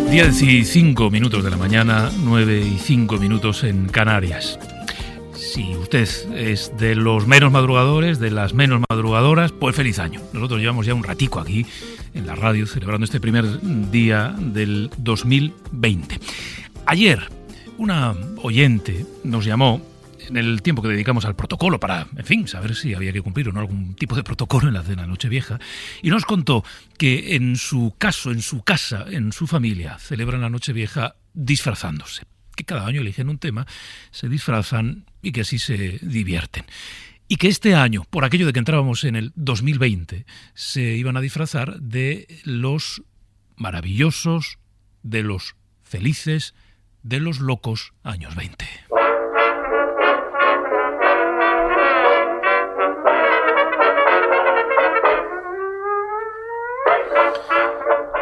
10:05 de la mañana, 9:05 en Canarias. Si usted es de los menos madrugadores, de las menos madrugadoras, pues feliz año. Nosotros llevamos ya un ratico aquí en la radio celebrando este primer día del 2020. Ayer una oyente nos llamó en el tiempo que dedicamos al protocolo para, en fin, saber si había que cumplir o no algún tipo de protocolo en la cena de Nochevieja, y nos contó que en su caso, en su casa, en su familia, celebran la Nochevieja disfrazándose, que cada año eligen un tema, se disfrazan y que así se divierten. Y que este año, por aquello de que entrábamos en el 2020, se iban a disfrazar de los maravillosos, de los felices, de los locos años 20.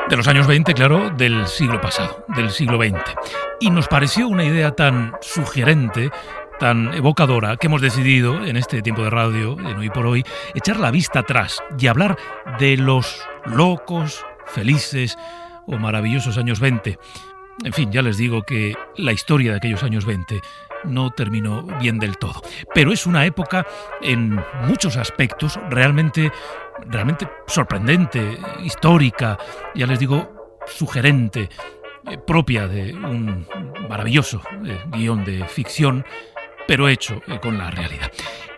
De los años 20, claro, del siglo pasado, del siglo XX. Y nos pareció una idea tan sugerente, tan evocadora, que hemos decidido, en este tiempo de radio, en Hoy por Hoy, echar la vista atrás y hablar de los locos, felices o maravillosos años 20. En fin, ya les digo que la historia de aquellos años 20 no terminó bien del todo. Pero es una época, en muchos aspectos, realmente sorprendente, histórica, ya les digo, sugerente, propia de un maravilloso guión de ficción, pero hecho con la realidad.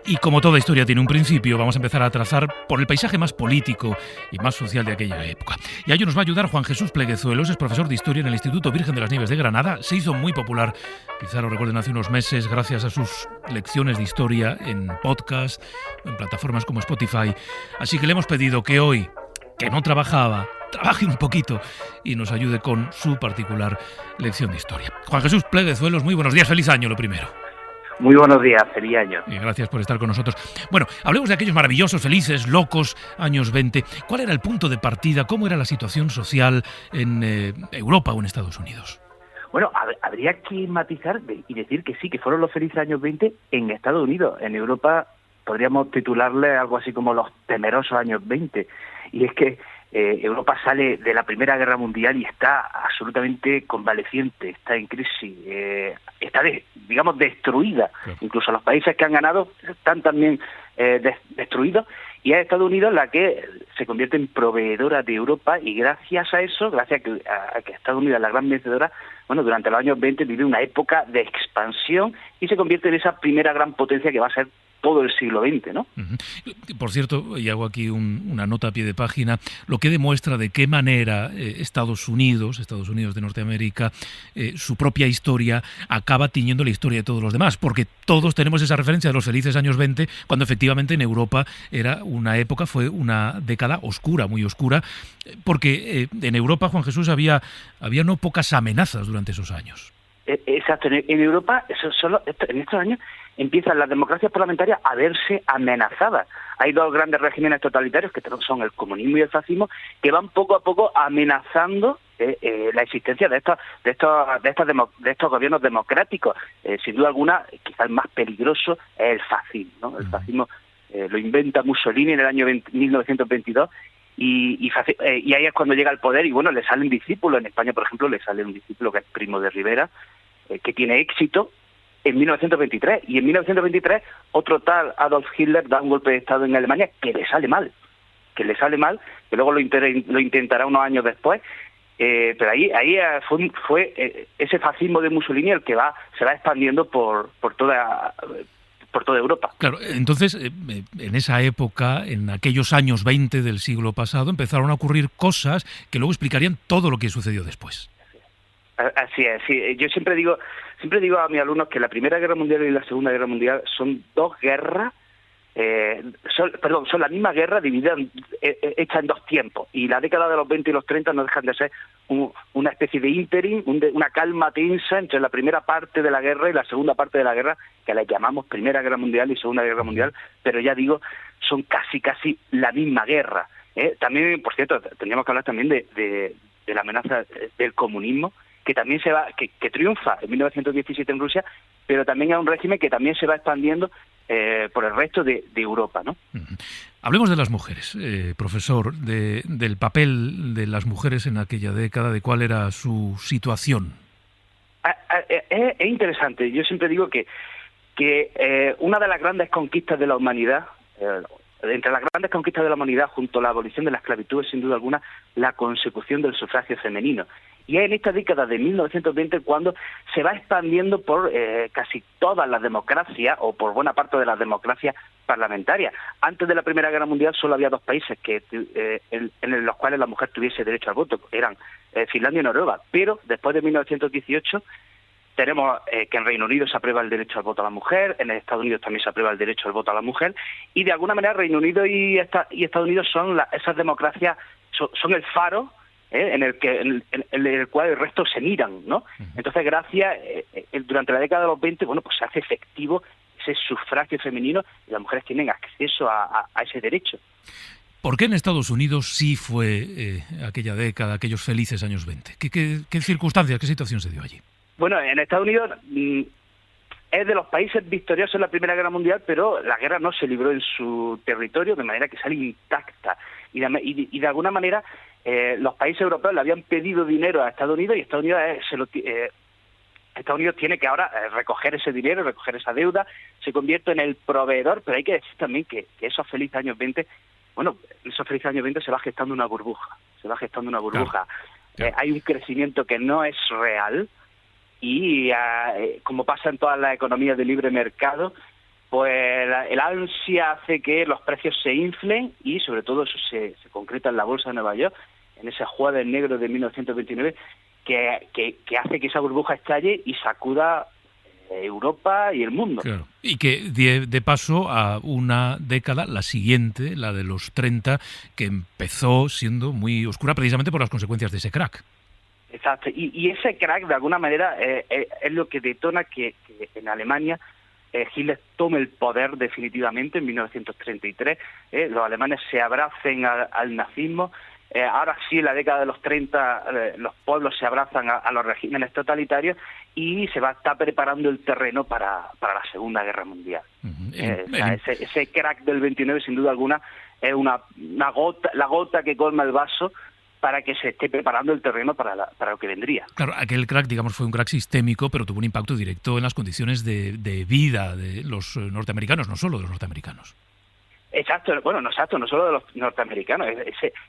Y como toda historia tiene un principio, vamos a empezar a trazar por el paisaje más político y más social de aquella época. Y a ello nos va a ayudar Juan Jesús Pleguezuelos, es profesor de Historia en el Instituto Virgen de las Nieves de Granada. Se hizo muy popular, quizá lo recuerden hace unos meses, gracias a sus lecciones de historia en podcast, en plataformas como Spotify. Así que le hemos pedido que hoy, que no trabajaba, trabaje un poquito y nos ayude con su particular lección de historia. Juan Jesús Pleguezuelos, muy buenos días, feliz año lo primero. Muy buenos días, feliz año. Y gracias por estar con nosotros. Bueno, hablemos de aquellos maravillosos, felices, locos años 20. ¿Cuál era el punto de partida? ¿Cómo era la situación social en Europa o en Estados Unidos? Bueno, habría que matizar y decir que sí, que fueron los felices años 20 en Estados Unidos. En Europa podríamos titularle algo así como los temerosos años 20. Y es que Europa sale de la Primera Guerra Mundial y está absolutamente convaleciente, está en crisis, está, digamos, destruida. Claro. Incluso los países que han ganado están también destruidos, y es Estados Unidos la que se convierte en proveedora de Europa, y gracias a eso, gracias a que Estados Unidos es la gran vencedora, bueno, durante los años 20 vive una época de expansión y se convierte en esa primera gran potencia que va a ser todo el siglo XX, ¿no? Por cierto, y hago aquí una nota a pie de página, lo que demuestra de qué manera Estados Unidos de Norteamérica, su propia historia acaba tiñendo la historia de todos los demás, porque todos tenemos esa referencia de los felices años 20, cuando efectivamente en Europa era una época, fue una década oscura, muy oscura, porque en Europa, Juan Jesús, había no pocas amenazas durante esos años. Exacto, en Europa, en estos años, empiezan las democracias parlamentarias a verse amenazadas. Hay dos grandes regímenes totalitarios, que son el comunismo y el fascismo, que van poco a poco amenazando la existencia de estos gobiernos democráticos. Sin duda alguna, quizás el más peligroso es el fascismo, ¿no? El fascismo lo inventa Mussolini en el año 1922, y ahí es cuando llega al poder, y bueno, le salen discípulos. En España, por ejemplo, le sale un discípulo que es Primo de Rivera, que tiene éxito en 1923, y en 1923 otro tal Adolf Hitler da un golpe de Estado en Alemania que le sale mal, que luego lo intentará unos años después, pero ahí fue ese fascismo de Mussolini el que se va expandiendo por toda Europa. Claro, entonces, en esa época, en aquellos años 20 del siglo pasado, empezaron a ocurrir cosas que luego explicarían todo lo que sucedió después. Así es, sí. Yo siempre digo a mis alumnos que la Primera Guerra Mundial y la Segunda Guerra Mundial son dos guerras, son la misma guerra dividida, hecha en dos tiempos, y la década de los 20 y los 30 no dejan de ser una especie de ínterim, una calma tensa entre la primera parte de la guerra y la segunda parte de la guerra, que la llamamos Primera Guerra Mundial y Segunda Guerra Mundial, pero ya digo, son casi la misma guerra. También, por cierto, tendríamos que hablar también de la amenaza del comunismo, que también que triunfa en 1917 en Rusia, pero también es un régimen que también se va expandiendo por el resto de Europa, ¿no? Hablemos de las mujeres, profesor, del papel de las mujeres en aquella década, de cuál era su situación. Es interesante. Yo siempre digo que una de las grandes conquistas de la humanidad, entre las grandes conquistas de la humanidad, junto a la abolición de la esclavitud, es sin duda alguna la consecución del sufragio femenino. Y es en esta década de 1920 cuando se va expandiendo por casi todas las democracias, o por buena parte de las democracias parlamentarias. Antes de la Primera Guerra Mundial solo había dos países en los cuales la mujer tuviese derecho al voto, eran Finlandia y Noruega, pero después de 1918 tenemos que en Reino Unido se aprueba el derecho al voto a la mujer, en Estados Unidos también se aprueba el derecho al voto a la mujer, y de alguna manera Reino Unido y Estados Unidos son esas democracias, son el faro en el cual el resto se miran, ¿no? Entonces, durante la década de los 20, bueno, pues se hace efectivo ese sufragio femenino y las mujeres tienen acceso a ese derecho. ¿Por qué en Estados Unidos sí fue aquella década, aquellos felices años 20? ¿Qué circunstancias, qué situación se dio allí? Bueno, en Estados Unidos es de los países victoriosos en la Primera Guerra Mundial, pero la guerra no se libró en su territorio, de manera que sale intacta. Y de alguna manera los países europeos le habían pedido dinero a Estados Unidos y Estados Unidos tiene que ahora recoger ese dinero, recoger esa deuda, se convierte en el proveedor, pero hay que decir también que esos felices años 20, se va gestando una burbuja, Claro. Hay un crecimiento que no es real y como pasa en todas las economías de libre mercado, pues el ansia hace que los precios se inflen y sobre todo eso se concreta en la bolsa de Nueva York, en ese jueves negro de 1929, que hace que esa burbuja estalle y sacuda Europa y el mundo. Claro. Y que de paso a una década, la siguiente, la de los 30, que empezó siendo muy oscura precisamente por las consecuencias de ese crack. Exacto. Y ese crack, de alguna manera, es lo que detona que en Alemania Hitler tome el poder definitivamente en 1933. Los alemanes se abracen al nazismo. Ahora sí, en la década de los 30, los pueblos se abrazan a los regímenes totalitarios y se está preparando el terreno para la Segunda Guerra Mundial. Ese crack del 29, sin duda alguna, es la gota que colma el vaso para que se esté preparando el terreno para lo que vendría. Claro, aquel crack, digamos, fue un crack sistémico, pero tuvo un impacto directo en las condiciones de vida de los norteamericanos, no solo de los norteamericanos. Exacto, no solo de los norteamericanos.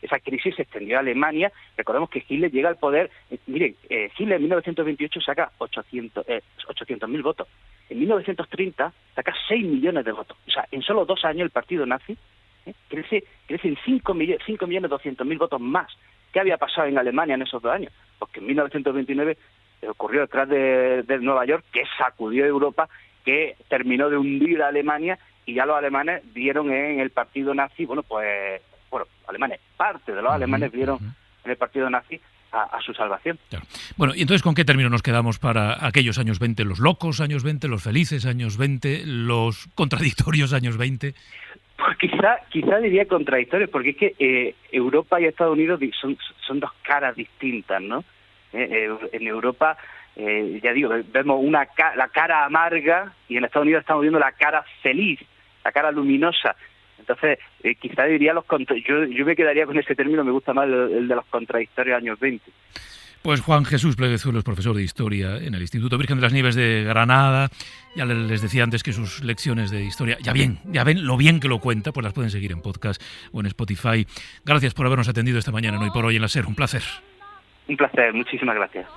Esa crisis se extendió a Alemania. Recordemos que Hitler llega al poder. Hitler en 1928 saca 800.000 votos. En 1930 saca 6 millones de votos. O sea, en solo 2 años el partido nazi crece en 5.200.000 votos más. ¿Qué había pasado en Alemania en esos 2 años? Porque en 1929 ocurrió el crash de Nueva York, que sacudió Europa, que terminó de hundir a Alemania, y ya los alemanes vieron en el partido nazi, parte de los alemanes vieron en el partido nazi a su salvación. Claro. Bueno, y entonces, ¿con qué término nos quedamos para aquellos años 20? ¿Los locos años 20, los felices años 20, los contradictorios años 20? Pues quizá diría contradictorios, porque es que Europa y Estados Unidos son dos caras distintas, ¿no? En Europa, ya digo, vemos la cara amarga, y en Estados Unidos estamos viendo la cara feliz, la cara luminosa. Entonces, quizá diría yo me quedaría con ese término, me gusta más el de los contradictorios años 20. Pues Juan Jesús Pleguezuelo es profesor de Historia en el Instituto Virgen de las Nieves de Granada. Ya les decía antes que sus lecciones de historia, ya ven lo bien que lo cuenta, pues las pueden seguir en podcast o en Spotify. Gracias por habernos atendido esta mañana en Hoy por Hoy en la SER. Un placer. Un placer, muchísimas gracias.